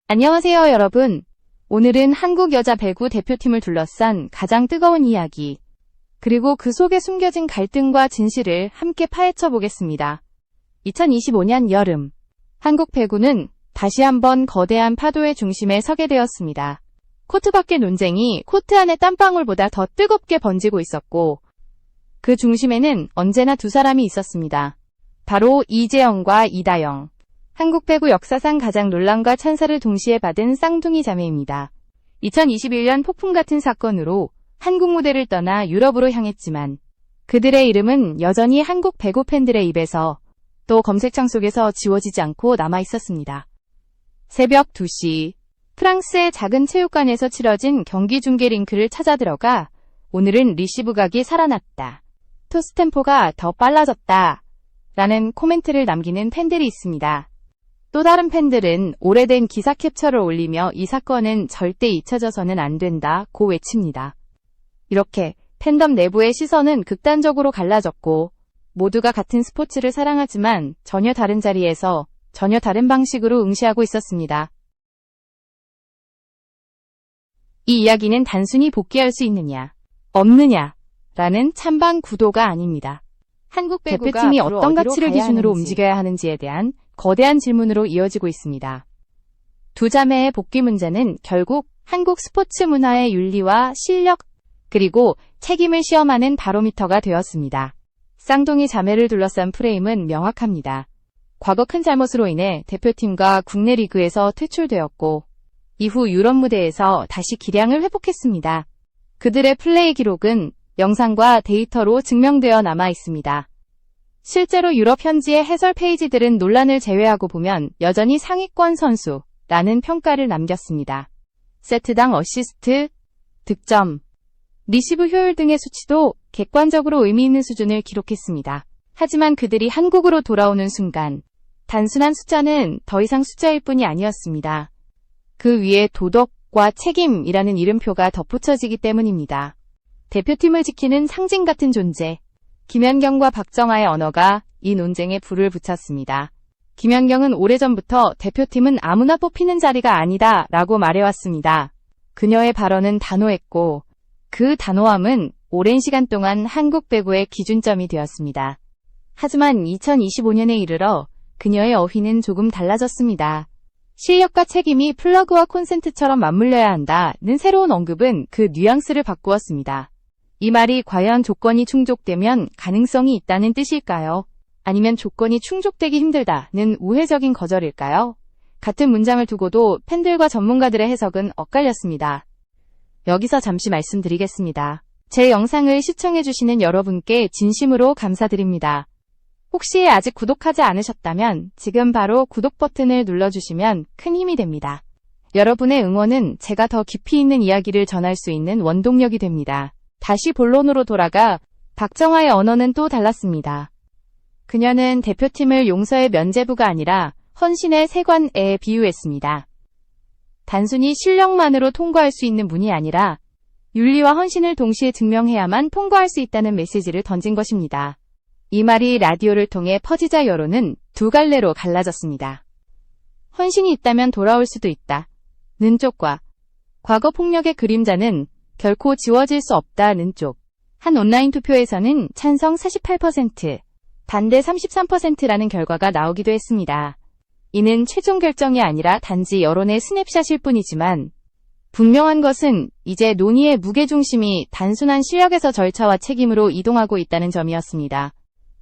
안녕하세요, 여러분. 오늘은 한국 여자 배구 대표팀을 둘러싼 가장 뜨거운 이야기, 그리고 그 속에 숨겨진 갈등과 진실을 함께 파헤쳐 보겠습니다. 2025년 여름, 한국 배구는 다시 한번 거대한 파도의 중심에 서게 되었습니다. 코트 밖의 논쟁이 코트 안의 땀방울보다 더 뜨겁게 번지고 있었고, 그 중심에는 언제나 두 사람이 있었습니다. 바로 이재영과 이다영. 한국 배구 역사상 가장 논란과 찬사를 동시에 받은 쌍둥이 자매입니다. 2021년 폭풍 같은 사건으로 한국 무대를 떠나 유럽으로 향했지만 그들의 이름은 여전히 한국 배구 팬들의 입에서 또 검색창 속에서 지워지지 않고 남아 있었습니다. 새벽 2시, 프랑스의 작은 체육관에서 치러진 경기 중계 링크를 찾아 들어가 오늘은 리시브 각이 살아났다. 토스 템포가 더 빨라졌다. 라는 코멘트를 남기는 팬들이 있습니다. 또 다른 팬들은 오래된 기사 캡처를 올리며 이 사건은 절대 잊혀져서는 안 된다고 외칩니다. 이렇게 팬덤 내부의 시선은 극단적으로 갈라졌고 모두가 같은 스포츠를 사랑하지만 전혀 다른 자리에서 전혀 다른 방식으로 응시하고 있었습니다. 이 이야기는 단순히 복귀할 수 있느냐, 없느냐 라는 찬반 구도가 아닙니다. 한국 대표팀이 어떤 가치를 기준으로 움직여야 하는지에 대한 거대한 질문으로 이어지고 있습니다. 두 자매의 복귀 문제는 결국 한국 스포츠 문화의 윤리와 실력, 그리고 책임을 시험하는 바로미터가 되었습니다. 쌍둥이 자매를 둘러싼 프레임은 명확합니다. 과거 큰 잘못으로 인해 대표팀과 국내 리그에서 퇴출되었고, 이후 유럽 무대에서 다시 기량을 회복했습니다. 그들의 플레이 기록은 영상과 데이터로 증명되어 남아 있습니다. 실제로 유럽 현지의 해설 페이지들은 논란을 제외하고 보면 여전히 상위권 선수라는 평가를 남겼습니다. 세트당 어시스트, 득점, 리시브 효율 등의 수치도 객관적으로 의미 있는 수준을 기록했습니다. 하지만 그들이 한국으로 돌아오는 순간 단순한 숫자는 더 이상 숫자일 뿐이 아니었습니다. 그 위에 도덕과 책임이라는 이름표가 덧붙여지기 때문입니다. 대표팀을 지키는 상징 같은 존재, 김연경과 박정아의 언어가 이 논쟁에 불을 붙였습니다. 김연경은 오래전부터 대표팀은 아무나 뽑히는 자리가 아니다 라고 말해왔습니다. 그녀의 발언은 단호했고 그 단호함은 오랜 시간 동안 한국 배구의 기준점이 되었습니다. 하지만 2025년에 이르러 그녀의 어휘는 조금 달라졌습니다. 실력과 책임이 플러그와 콘센트처럼 맞물려야 한다는 새로운 언급은 그 뉘앙스를 바꾸었습니다. 이 말이 과연 조건이 충족되면 가능성이 있다는 뜻일까요? 아니면 조건이 충족되기 힘들다는 우회적인 거절일까요? 같은 문장을 두고도 팬들과 전문가들의 해석은 엇갈렸습니다. 여기서 잠시 말씀드리겠습니다. 제 영상을 시청해주시는 여러분께 진심으로 감사드립니다. 혹시 아직 구독하지 않으셨다면 지금 바로 구독 버튼을 눌러주시면 큰 힘이 됩니다. 여러분의 응원은 제가 더 깊이 있는 이야기를 전할 수 있는 원동력이 됩니다. 다시 본론으로 돌아가 박정아의 언어는 또 달랐습니다. 그녀는 대표팀을 용서의 면죄부가 아니라 헌신의 세관에 비유했습니다. 단순히 실력만으로 통과할 수 있는 문이 아니라 윤리와 헌신을 동시에 증명해야만 통과할 수 있다는 메시지를 던진 것입니다. 이 말이 라디오를 통해 퍼지자 여론은 두 갈래로 갈라졌습니다. 헌신이 있다면 돌아올 수도 있다는 쪽과 과거 폭력의 그림자는 결코 지워질 수 없다는 쪽. 한 온라인 투표에서는 찬성 48%, 반대 33%라는 결과가 나오기도 했습니다. 이는 최종 결정이 아니라 단지 여론의 스냅샷일 뿐이지만 분명한 것은 이제 논의의 무게중심이 단순한 실력에서 절차와 책임으로 이동하고 있다는 점이었습니다.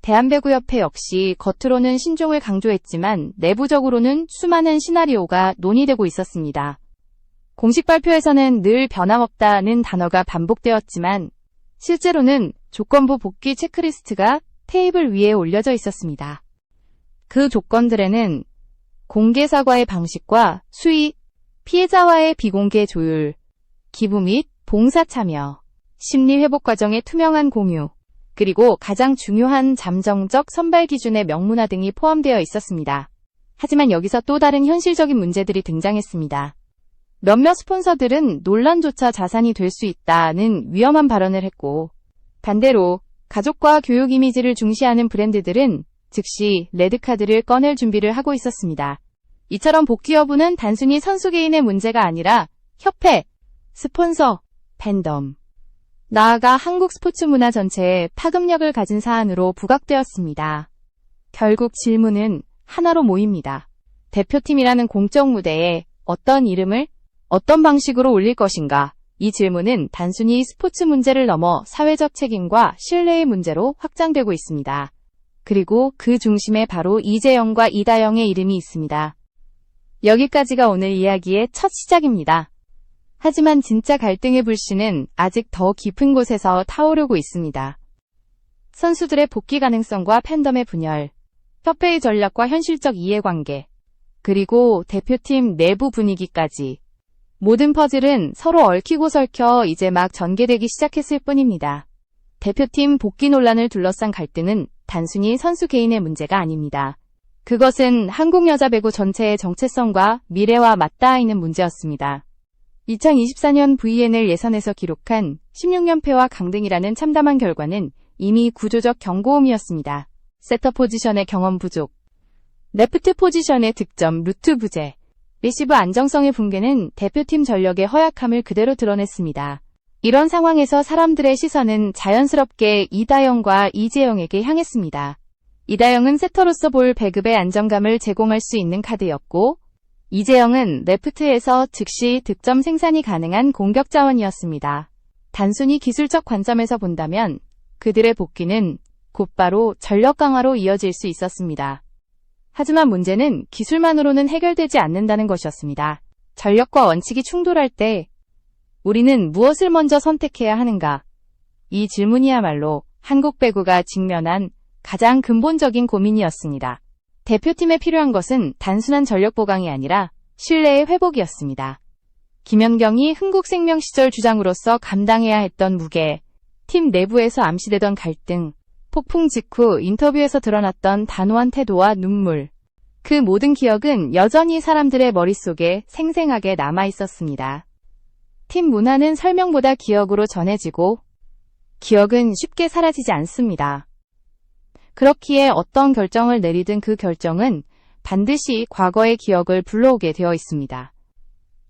대한배구협회 역시 겉으로는 신종을 강조했지만 내부적으로는 수많은 시나리오가 논의되고 있었습니다. 공식 발표에서는 늘 변함없다는 단어가 반복되었지만 실제로는 조건부 복귀 체크리스트가 테이블 위에 올려져 있었습니다. 그 조건들에는 공개 사과의 방식과 수위, 피해자와의 비공개 조율, 기부 및 봉사 참여, 심리 회복 과정의 투명한 공유, 그리고 가장 중요한 잠정적 선발 기준의 명문화 등이 포함되어 있었습니다. 하지만 여기서 또 다른 현실적인 문제들이 등장했습니다. 몇몇 스폰서들은 논란조차 자산이 될 수 있다는 위험한 발언을 했고, 반대로 가족과 교육 이미지를 중시하는 브랜드들은 즉시 레드카드를 꺼낼 준비를 하고 있었습니다. 이처럼 복귀 여부는 단순히 선수 개인의 문제가 아니라 협회, 스폰서, 팬덤, 나아가 한국 스포츠 문화 전체에 파급력을 가진 사안으로 부각되었습니다. 결국 질문은 하나로 모입니다. 대표팀이라는 공적 무대에 어떤 이름을, 어떤 방식으로 올릴 것인가? 이 질문은 단순히 스포츠 문제를 넘어 사회적 책임과 신뢰의 문제로 확장되고 있습니다. 그리고 그 중심에 바로 이재영과 이다영의 이름이 있습니다. 여기까지가 오늘 이야기의 첫 시작입니다. 하지만 진짜 갈등의 불씨는 아직 더 깊은 곳에서 타오르고 있습니다. 선수들의 복귀 가능성과 팬덤의 분열, 협회의 전략과 현실적 이해관계, 그리고 대표팀 내부 분위기까지 모든 퍼즐은 서로 얽히고 설켜 이제 막 전개되기 시작했을 뿐입니다. 대표팀 복귀 논란을 둘러싼 갈등은 단순히 선수 개인의 문제가 아닙니다. 그것은 한국 여자 배구 전체의 정체성과 미래와 맞닿아 있는 문제였습니다. 2024년 VNL 예선에서 기록한 16연패와 강등이라는 참담한 결과는 이미 구조적 경고음이었습니다. 세터 포지션의 경험 부족, 레프트 포지션의 득점 루트 부재, 리시브 안정성의 붕괴는 대표팀 전력의 허약함을 그대로 드러냈습니다. 이런 상황에서 사람들의 시선은 자연스럽게 이다영과 이재영에게 향했습니다. 이다영은 세터로서 볼 배급의 안정감을 제공할 수 있는 카드였고, 이재영은 레프트에서 즉시 득점 생산이 가능한 공격 자원이었습니다. 단순히 기술적 관점에서 본다면 그들의 복귀는 곧바로 전력 강화로 이어질 수 있었습니다. 하지만 문제는 기술만으로는 해결되지 않는다는 것이었습니다. 전력과 원칙이 충돌할 때 우리는 무엇을 먼저 선택해야 하는가? 이 질문이야말로 한국 배구가 직면한 가장 근본적인 고민이었습니다. 대표팀에 필요한 것은 단순한 전력 보강이 아니라 신뢰의 회복이었습니다. 김연경이 흥국생명 시절 주장으로서 감당해야 했던 무게, 팀 내부에서 암시되던 갈등, 폭풍 직후 인터뷰에서 드러났던 단호한 태도와 눈물, 그 모든 기억은 여전히 사람들의 머릿속에 생생하게 남아있었습니다. 팀 문화는 설명보다 기억으로 전해지고 기억은 쉽게 사라지지 않습니다. 그렇기에 어떤 결정을 내리든 그 결정은 반드시 과거의 기억을 불러오게 되어 있습니다.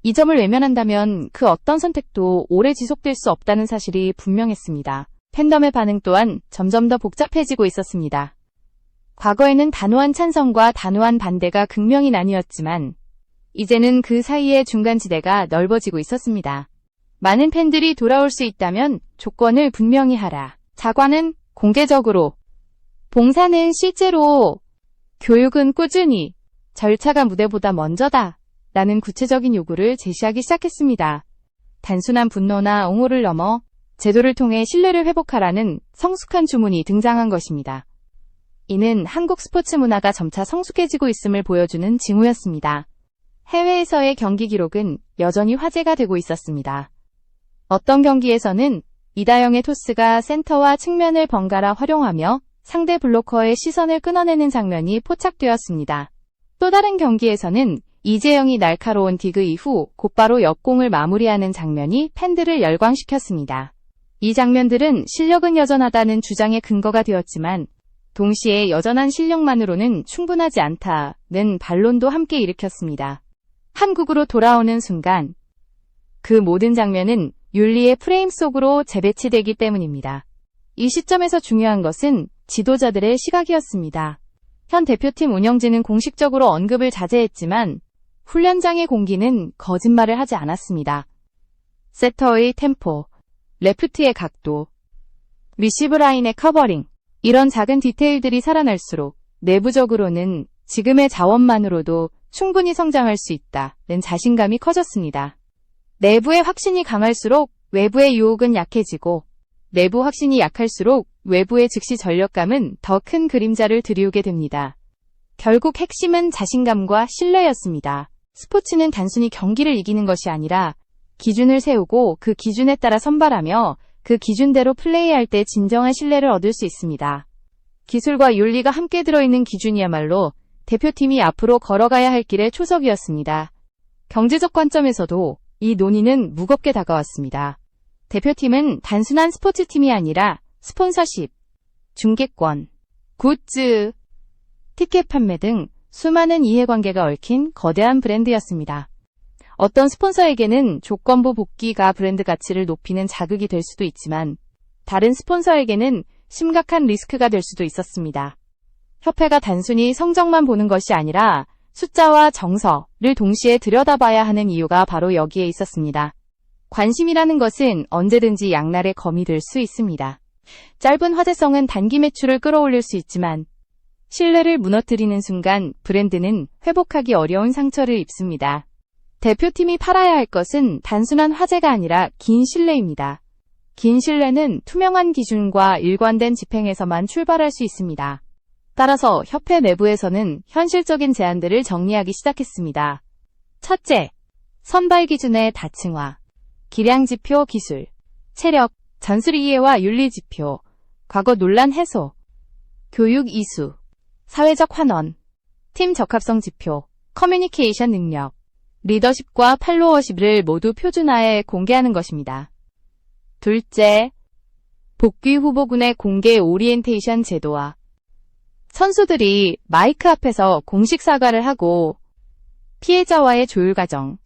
이 점을 외면한다면 그 어떤 선택도 오래 지속될 수 없다는 사실이 분명했습니다. 팬덤의 반응 또한 점점 더 복잡해지고 있었습니다. 과거에는 단호한 찬성과 단호한 반대가 극명히 나뉘었지만 이제는 그 사이의 중간지대가 넓어지고 있었습니다. 많은 팬들이 돌아올 수 있다면 조건을 분명히 하라. 자관은 공개적으로, 봉사는 실제로, 교육은 꾸준히, 절차가 무대보다 먼저다. 라는 구체적인 요구를 제시하기 시작했습니다. 단순한 분노나 옹호를 넘어 제도를 통해 신뢰를 회복하라는 성숙한 주문이 등장한 것입니다. 이는 한국 스포츠 문화가 점차 성숙해지고 있음을 보여주는 징후였습니다. 해외에서의 경기 기록은 여전히 화제가 되고 있었습니다. 어떤 경기에서는 이다영의 토스가 센터와 측면을 번갈아 활용하며 상대 블로커의 시선을 끊어내는 장면이 포착되었습니다. 또 다른 경기에서는 이재영이 날카로운 디그 이후 곧바로 역공을 마무리하는 장면이 팬들을 열광시켰습니다. 이 장면들은 실력은 여전하다는 주장의 근거가 되었지만 동시에 여전한 실력만으로는 충분하지 않다는 반론도 함께 일으켰습니다. 한국으로 돌아오는 순간 그 모든 장면은 윤리의 프레임 속으로 재배치되기 때문입니다. 이 시점에서 중요한 것은 지도자들의 시각이었습니다. 현 대표팀 운영진은 공식적으로 언급을 자제했지만 훈련장의 공기는 거짓말을 하지 않았습니다. 세터의 템포, 레프트의 각도, 리시브 라인의 커버링, 이런 작은 디테일들이 살아날수록 내부적으로는 지금의 자원만으로도 충분히 성장할 수 있다는 자신감이 커졌습니다. 내부의 확신이 강할수록 외부의 유혹은 약해지고 내부 확신이 약할수록 외부의 즉시 전력감은 더 큰 그림자를 들이우게 됩니다. 결국 핵심은 자신감과 신뢰였습니다. 스포츠는 단순히 경기를 이기는 것이 아니라 기준을 세우고 그 기준에 따라 선발하며 그 기준대로 플레이할 때 진정한 신뢰를 얻을 수 있습니다. 기술과 윤리가 함께 들어있는 기준이야말로 대표팀이 앞으로 걸어가야 할 길의 초석이었습니다. 경제적 관점에서도 이 논의는 무겁게 다가왔습니다. 대표팀은 단순한 스포츠팀이 아니라 스폰서십, 중계권, 굿즈, 티켓 판매 등 수많은 이해관계가 얽힌 거대한 브랜드였습니다. 어떤 스폰서에게는 조건부 복귀가 브랜드 가치를 높이는 자극이 될 수도 있지만 다른 스폰서에게는 심각한 리스크가 될 수도 있었습니다. 협회가 단순히 성적만 보는 것이 아니라 숫자와 정서를 동시에 들여다봐야 하는 이유가 바로 여기에 있었습니다. 관심이라는 것은 언제든지 양날의 검이 될 수 있습니다. 짧은 화제성은 단기 매출을 끌어올릴 수 있지만 신뢰를 무너뜨리는 순간 브랜드는 회복하기 어려운 상처를 입습니다. 대표팀이 팔아야 할 것은 단순한 화제가 아니라 긴 신뢰입니다. 긴 신뢰는 투명한 기준과 일관된 집행에서만 출발할 수 있습니다. 따라서 협회 내부에서는 현실적인 제안들을 정리하기 시작했습니다. 첫째, 선발 기준의 다층화, 기량지표 기술, 체력, 전술 이해와 윤리지표, 과거 논란 해소, 교육 이수, 사회적 환원, 팀 적합성 지표, 커뮤니케이션 능력, 리더십과 팔로워십을 모두 표준화해 공개하는 것입니다. 둘째, 복귀 후보군의 공개 오리엔테이션 제도화, 선수들이 마이크 앞에서 공식 사과를 하고 피해자와의 조율 과정,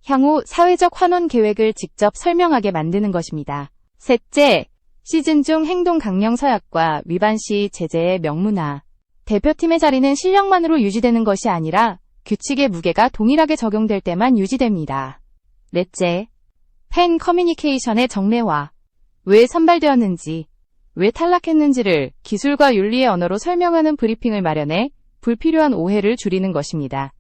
향후 사회적 환원 계획을 직접 설명하게 만드는 것입니다. 셋째, 시즌 중 행동 강령 서약과 위반 시 제재의 명문화. 대표팀의 자리는 실력만으로 유지되는 것이 아니라 규칙의 무게가 동일하게 적용될 때만 유지됩니다. 넷째, 팬 커뮤니케이션의 정례화. 왜 선발되었는지, 왜 탈락했는지를 기술과 윤리의 언어로 설명하는 브리핑을 마련해 불필요한 오해를 줄이는 것입니다.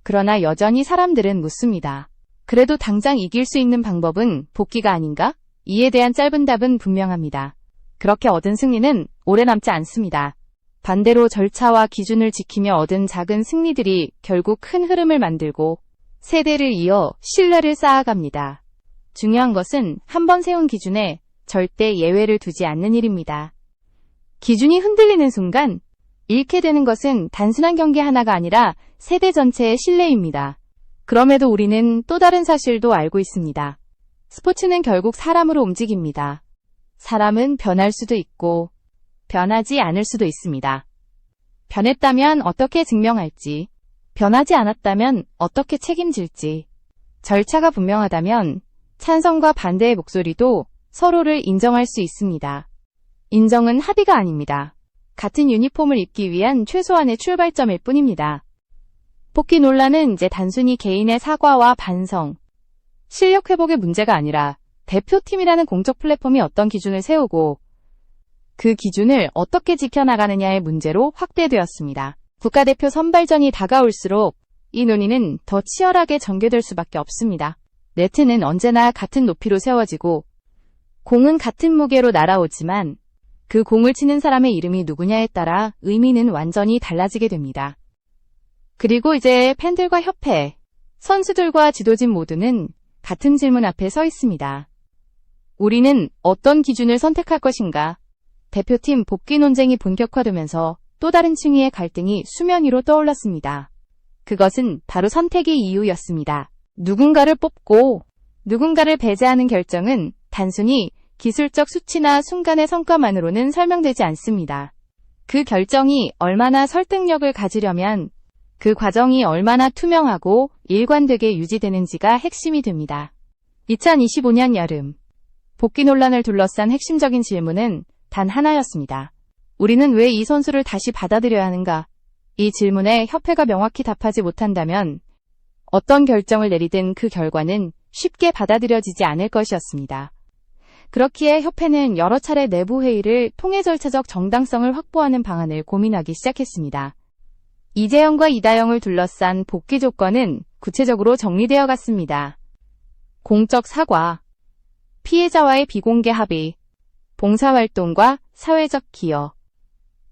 그러나 여전히 사람들은 묻습니다. 그래도 당장 이길 수 있는 방법은 복귀가 아닌가? 이에 대한 짧은 답은 분명합니다. 그렇게 얻은 승리는 오래 남지 않습니다. 반대로 절차와 기준을 지키며 얻은 작은 승리들이 결국 큰 흐름을 만들고 세대를 이어 신뢰를 쌓아갑니다. 중요한 것은 한 번 세운 기준에 절대 예외를 두지 않는 일입니다. 기준이 흔들리는 순간 잃게 되는 것은 단순한 경기 하나가 아니라 세대 전체의 신뢰입니다. 그럼에도 우리는 또 다른 사실도 알고 있습니다. 스포츠는 결국 사람으로 움직입니다. 사람은 변할 수도 있고 변하지 않을 수도 있습니다. 변했다면 어떻게 증명할지, 변하지 않았다면 어떻게 책임질지, 절차가 분명하다면 찬성과 반대의 목소리도 서로를 인정할 수 있습니다. 인정은 합의가 아닙니다. 같은 유니폼을 입기 위한 최소한의 출발점일 뿐입니다. 복귀 논란은 이제 단순히 개인의 사과와 반성, 실력 회복의 문제가 아니라 대표팀이라는 공적 플랫폼이 어떤 기준을 세우고 그 기준을 어떻게 지켜나가느냐의 문제로 확대되었습니다. 국가대표 선발전이 다가올수록 이 논의는 더 치열하게 전개될 수밖에 없습니다. 네트는 언제나 같은 높이로 세워지고 공은 같은 무게로 날아오지만 그 공을 치는 사람의 이름이 누구냐에 따라 의미는 완전히 달라지게 됩니다. 그리고 이제 팬들과 협회, 선수들과 지도진 모두는 같은 질문 앞에 서 있습니다. 우리는 어떤 기준을 선택할 것인가? 대표팀 복귀 논쟁이 본격화되면서 또 다른 층위의 갈등이 수면 위로 떠올랐습니다. 그것은 바로 선택의 이유였습니다. 누군가를 뽑고 누군가를 배제하는 결정은 단순히 기술적 수치나 순간의 성과만으로는 설명되지 않습니다. 그 결정이 얼마나 설득력을 가지려면 그 과정이 얼마나 투명하고 일관되게 유지되는지가 핵심이 됩니다. 2025년 여름, 복귀 논란을 둘러싼 핵심적인 질문은 단 하나였습니다. 우리는 왜 이 선수를 다시 받아들여야 하는가? 이 질문에 협회가 명확히 답하지 못한다면 어떤 결정을 내리든 그 결과는 쉽게 받아들여지지 않을 것이었습니다. 그렇기에 협회는 여러 차례 내부 회의를 통해 절차적 정당성을 확보하는 방안을 고민하기 시작했습니다. 이재영과 이다영을 둘러싼 복귀 조건은 구체적으로 정리되어 갔습니다. 공적 사과, 피해자와의 비공개 합의, 봉사활동과 사회적 기여,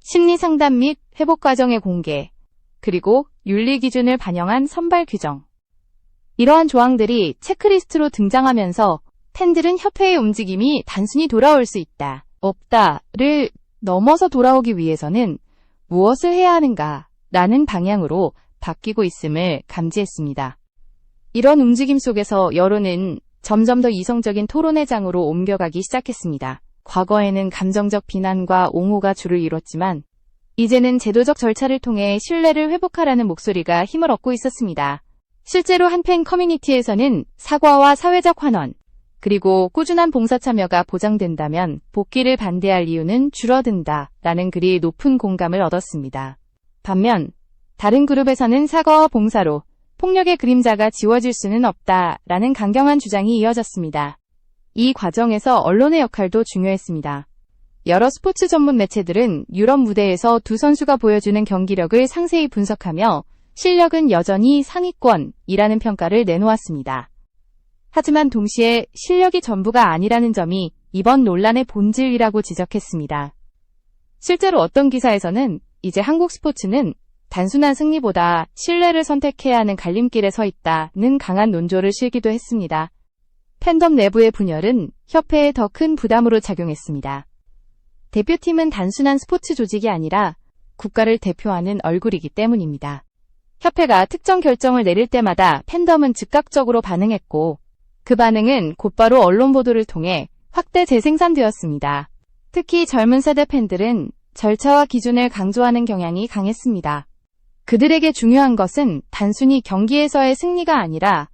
심리상담 및 회복 과정의 공개, 그리고 윤리 기준을 반영한 선발 규정. 이러한 조항들이 체크리스트로 등장하면서 팬들은 협회의 움직임이 단순히 돌아올 수 있다, 없다를 넘어서 돌아오기 위해서는 무엇을 해야 하는가 라는 방향으로 바뀌고 있음을 감지했습니다. 이런 움직임 속에서 여론은 점점 더 이성적인 토론의 장으로 옮겨가기 시작했습니다. 과거에는 감정적 비난과 옹호가 주를 이뤘지만 이제는 제도적 절차를 통해 신뢰를 회복하라는 목소리가 힘을 얻고 있었습니다. 실제로 한 팬 커뮤니티에서는 사과와 사회적 환원, 그리고 꾸준한 봉사 참여가 보장된다면 복귀를 반대할 이유는 줄어든다 라는 글이 높은 공감을 얻었습니다. 반면 다른 그룹에서는 사과와 봉사로 폭력의 그림자가 지워질 수는 없다 라는 강경한 주장이 이어졌습니다. 이 과정에서 언론의 역할도 중요했습니다. 여러 스포츠 전문 매체들은 유럽 무대에서 두 선수가 보여주는 경기력을 상세히 분석하며 실력은 여전히 상위권이라는 평가를 내놓았습니다. 하지만 동시에 실력이 전부가 아니라는 점이 이번 논란의 본질이라고 지적했습니다. 실제로 어떤 기사에서는 이제 한국 스포츠는 단순한 승리보다 신뢰를 선택해야 하는 갈림길에 서 있다는 강한 논조를 실기도 했습니다. 팬덤 내부의 분열은 협회에 더 큰 부담으로 작용했습니다. 대표팀은 단순한 스포츠 조직이 아니라 국가를 대표하는 얼굴이기 때문입니다. 협회가 특정 결정을 내릴 때마다 팬덤은 즉각적으로 반응했고 그 반응은 곧바로 언론 보도를 통해 확대 재생산되었습니다. 특히 젊은 세대 팬들은 절차와 기준을 강조하는 경향이 강했습니다. 그들에게 중요한 것은 단순히 경기에서의 승리가 아니라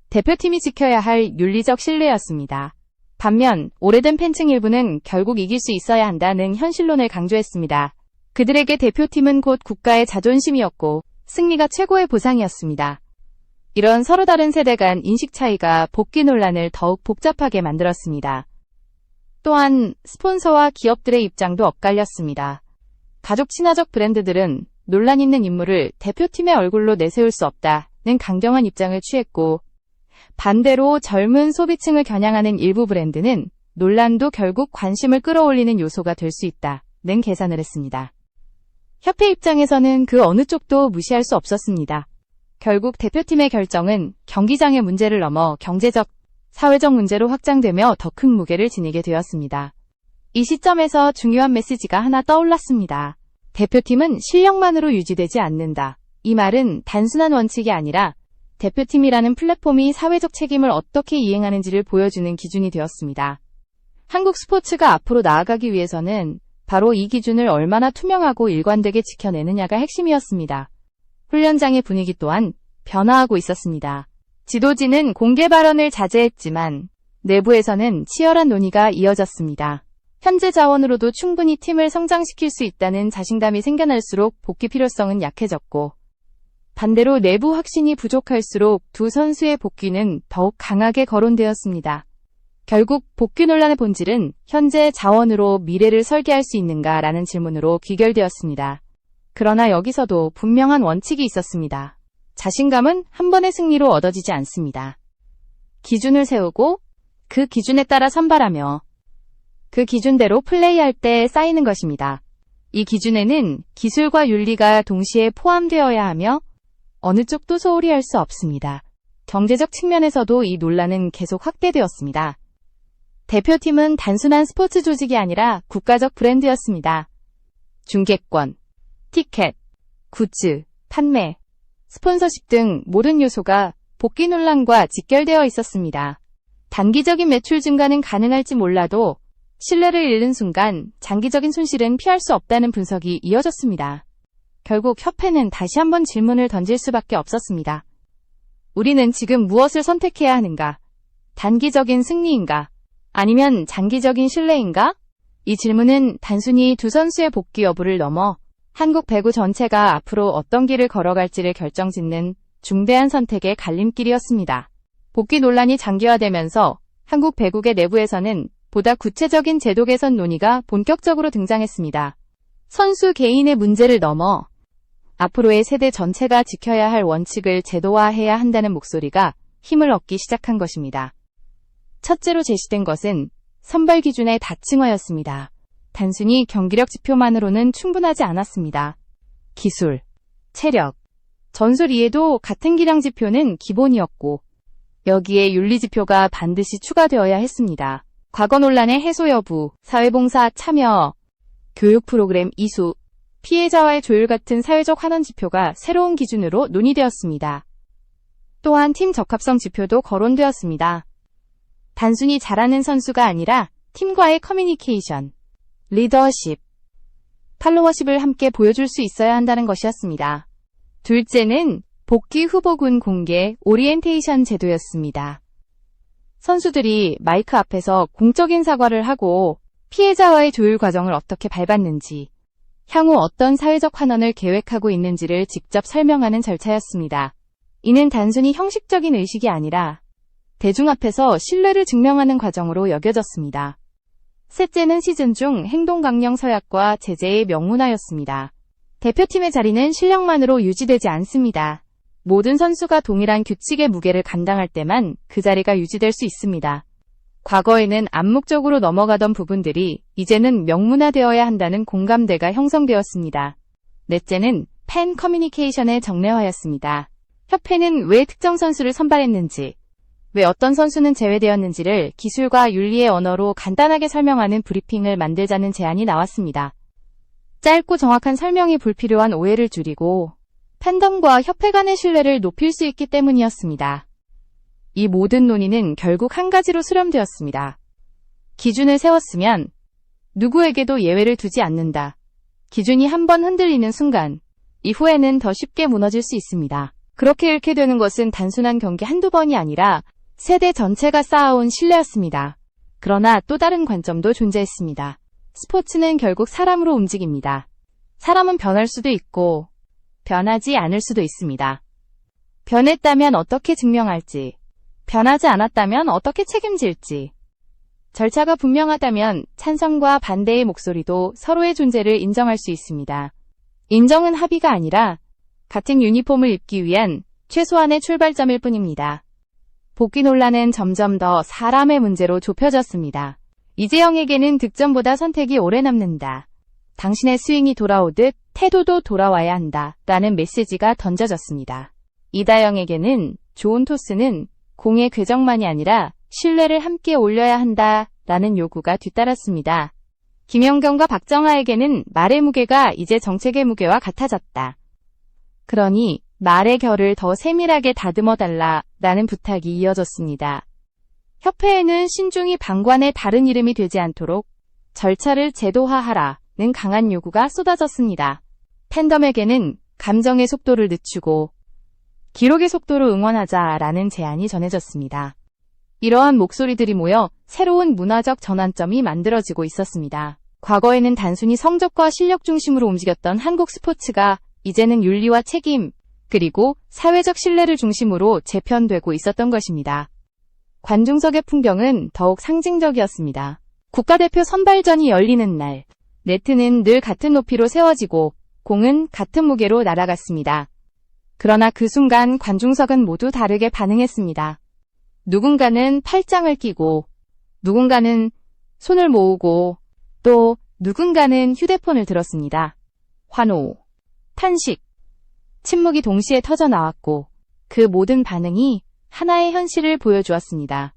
대표팀이 지켜야 할 윤리적 신뢰였습니다. 반면 오래된 팬층 일부는 결국 이길 수 있어야 한다는 현실론을 강조했습니다. 그들에게 대표팀은 곧 국가의 자존심이었고 승리가 최고의 보상이었습니다. 이런 서로 다른 세대 간 인식 차이가 복귀 논란을 더욱 복잡하게 만들었습니다. 또한 스폰서와 기업들의 입장도 엇갈렸습니다. 가족 친화적 브랜드들은 논란 있는 인물을 대표팀의 얼굴로 내세울 수 없다는 강경한 입장을 취했고 반대로 젊은 소비층을 겨냥하는 일부 브랜드는 논란도 결국 관심을 끌어올리는 요소가 될 수 있다는 계산을 했습니다. 협회 입장에서는 그 어느 쪽도 무시할 수 없었습니다. 결국 대표팀의 결정은 경기장의 문제를 넘어 경제적, 사회적 문제로 확장되며 더 큰 무게를 지니게 되었습니다. 이 시점에서 중요한 메시지가 하나 떠올랐습니다. 대표팀은 실력만으로 유지되지 않는다. 이 말은 단순한 원칙이 아니라 대표팀이라는 플랫폼이 사회적 책임을 어떻게 이행하는지를 보여주는 기준이 되었습니다. 한국 스포츠가 앞으로 나아가기 위해서는 바로 이 기준을 얼마나 투명하고 일관되게 지켜내느냐가 핵심이었습니다. 훈련장의 분위기 또한 변화하고 있었습니다. 지도진은 공개 발언을 자제했지만 내부에서는 치열한 논의가 이어졌습니다. 현재 자원으로도 충분히 팀을 성장시킬 수 있다는 자신감이 생겨날수록 복귀 필요성은 약해졌고 반대로 내부 확신이 부족할수록 두 선수의 복귀는 더욱 강하게 거론되었습니다. 결국 복귀 논란의 본질은 현재 자원으로 미래를 설계할 수 있는가라는 질문으로 귀결되었습니다. 그러나 여기서도 분명한 원칙이 있었습니다. 자신감은 한 번의 승리로 얻어지지 않습니다. 기준을 세우고 그 기준에 따라 선발하며 그 기준대로 플레이할 때 쌓이는 것입니다. 이 기준에는 기술과 윤리가 동시에 포함되어야 하며 어느 쪽도 소홀히 할 수 없습니다. 경제적 측면에서도 이 논란은 계속 확대되었습니다. 대표팀은 단순한 스포츠 조직이 아니라 국가적 브랜드였습니다. 중계권, 티켓, 굿즈, 판매, 스폰서십 등 모든 요소가 복귀 논란과 직결되어 있었습니다. 단기적인 매출 증가는 가능할지 몰라도 신뢰를 잃는 순간 장기적인 손실은 피할 수 없다는 분석이 이어졌습니다. 결국 협회는 다시 한번 질문을 던질 수밖에 없었습니다. 우리는 지금 무엇을 선택해야 하는가? 단기적인 승리인가? 아니면 장기적인 신뢰인가? 이 질문은 단순히 두 선수의 복귀 여부를 넘어 한국 배구 전체가 앞으로 어떤 길을 걸어갈지를 결정짓는 중대한 선택의 갈림길이었습니다. 복귀 논란이 장기화되면서 한국 배구계 내부에서는 보다 구체적인 제도 개선 논의가 본격적으로 등장했습니다. 선수 개인의 문제를 넘어 앞으로의 세대 전체가 지켜야 할 원칙을 제도화해야 한다는 목소리가 힘을 얻기 시작한 것입니다. 첫째로 제시된 것은 선발 기준의 다층화였습니다. 단순히 경기력 지표만으로는 충분하지 않았습니다. 기술, 체력, 전술 이해도 같은 기량 지표는 기본이었고 여기에 윤리 지표가 반드시 추가되어야 했습니다. 과거 논란의 해소 여부, 사회봉사 참여, 교육 프로그램 이수, 피해자와의 조율 같은 사회적 환원 지표가 새로운 기준으로 논의되었습니다. 또한 팀 적합성 지표도 거론되었습니다. 단순히 잘하는 선수가 아니라 팀과의 커뮤니케이션, 리더십, 팔로워십을 함께 보여줄 수 있어야 한다는 것이었습니다. 둘째는 복귀 후보군 공개 오리엔테이션 제도였습니다. 선수들이 마이크 앞에서 공적인 사과를 하고 피해자와의 조율 과정을 어떻게 밟았는지, 향후 어떤 사회적 환원을 계획하고 있는지를 직접 설명하는 절차였습니다. 이는 단순히 형식적인 의식이 아니라 대중 앞에서 신뢰를 증명하는 과정으로 여겨졌습니다. 셋째는 시즌 중 행동 강령 서약과 제재의 명문화였습니다. 대표팀의 자리는 실력만으로 유지되지 않습니다. 모든 선수가 동일한 규칙의 무게를 감당할 때만 그 자리가 유지될 수 있습니다. 과거에는 암묵적으로 넘어가던 부분들이 이제는 명문화되어야 한다는 공감대가 형성되었습니다. 넷째는 팬 커뮤니케이션의 정례화였습니다. 협회는 왜 특정 선수를 선발했는지, 왜 어떤 선수는 제외되었는지를 기술과 윤리의 언어로 간단하게 설명하는 브리핑을 만들자는 제안이 나왔습니다. 짧고 정확한 설명이 불필요한 오해를 줄이고 팬덤과 협회 간의 신뢰를 높일 수 있기 때문이었습니다. 이 모든 논의는 결국 한 가지로 수렴되었습니다. 기준을 세웠으면 누구에게도 예외를 두지 않는다. 기준이 한번 흔들리는 순간 이후에는 더 쉽게 무너질 수 있습니다. 그렇게 잃게 되는 것은 단순한 경기 한두 번이 아니라 세대 전체가 쌓아온 신뢰였습니다. 그러나 또 다른 관점도 존재했습니다. 스포츠는 결국 사람으로 움직입니다. 사람은 변할 수도 있고 변하지 않을 수도 있습니다. 변했다면 어떻게 증명할지, 변하지 않았다면 어떻게 책임질지, 절차가 분명하다면 찬성과 반대의 목소리도 서로의 존재를 인정할 수 있습니다. 인정은 합의가 아니라 같은 유니폼을 입기 위한 최소한의 출발점일 뿐입니다. 복귀 논란은 점점 더 사람의 문제로 좁혀졌습니다. 이재영에게는 득점보다 선택이 오래 남는다. 당신의 스윙이 돌아오듯 태도도 돌아와야 한다. 라는 메시지가 던져졌습니다. 이다영에게는 좋은 토스는 공의 궤적만이 아니라 신뢰를 함께 올려야 한다. 라는 요구가 뒤따랐습니다. 김연경과 박정아에게는 말의 무게가 이제 정책의 무게와 같아졌다. 그러니 말의 결을 더 세밀하게 다듬어달라. 라는 부탁이 이어졌습니다. 협회에는 신중히 방관의 다른 이름이 되지 않도록 절차를 제도화하라는 강한 요구가 쏟아졌습니다. 팬덤에게는 감정의 속도를 늦추고 기록의 속도로 응원하자라는 제안이 전해졌습니다. 이러한 목소리들이 모여 새로운 문화적 전환점이 만들어지고 있었습니다. 과거에는 단순히 성적과 실력 중심으로 움직였던 한국 스포츠가 이제는 윤리와 책임, 그리고 사회적 신뢰를 중심으로 재편되고 있었던 것입니다. 관중석의 풍경은 더욱 상징적이었습니다. 국가대표 선발전이 열리는 날, 네트는 늘 같은 높이로 세워지고 공은 같은 무게로 날아갔습니다. 그러나 그 순간 관중석은 모두 다르게 반응했습니다. 누군가는 팔짱을 끼고, 누군가는 손을 모으고, 또 누군가는 휴대폰을 들었습니다. 환호, 탄식, 침묵이 동시에 터져나왔고 그 모든 반응이 하나의 현실을 보여주었습니다.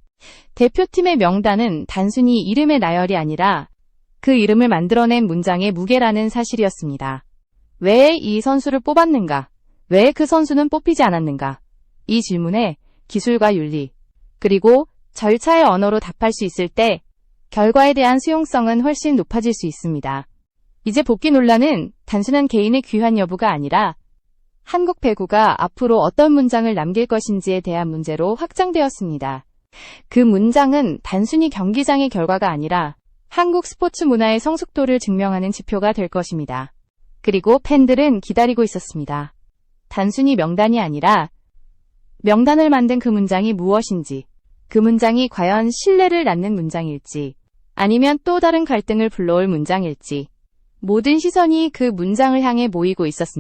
대표팀의 명단은 단순히 이름의 나열이 아니라 그 이름을 만들어낸 문장의 무게라는 사실이었습니다. 왜 이 선수를 뽑았는가? 왜 그 선수는 뽑히지 않았는가? 이 질문에 기술과 윤리, 그리고 절차의 언어로 답할 수 있을 때 결과에 대한 수용성은 훨씬 높아질 수 있습니다. 이제 복귀 논란은 단순한 개인의 귀환 여부가 아니라 한국 배구가 앞으로 어떤 문장을 남길 것인지에 대한 문제로 확장되었습니다. 그 문장은 단순히 경기장의 결과가 아니라 한국 스포츠 문화의 성숙도를 증명하는 지표가 될 것입니다. 그리고 팬들은 기다리고 있었습니다. 단순히 명단이 아니라 명단을 만든 그 문장이 무엇인지, 그 문장이 과연 신뢰를 낳는 문장일지, 아니면 또 다른 갈등을 불러올 문장일지, 모든 시선이 그 문장을 향해 모이고 있었습니다.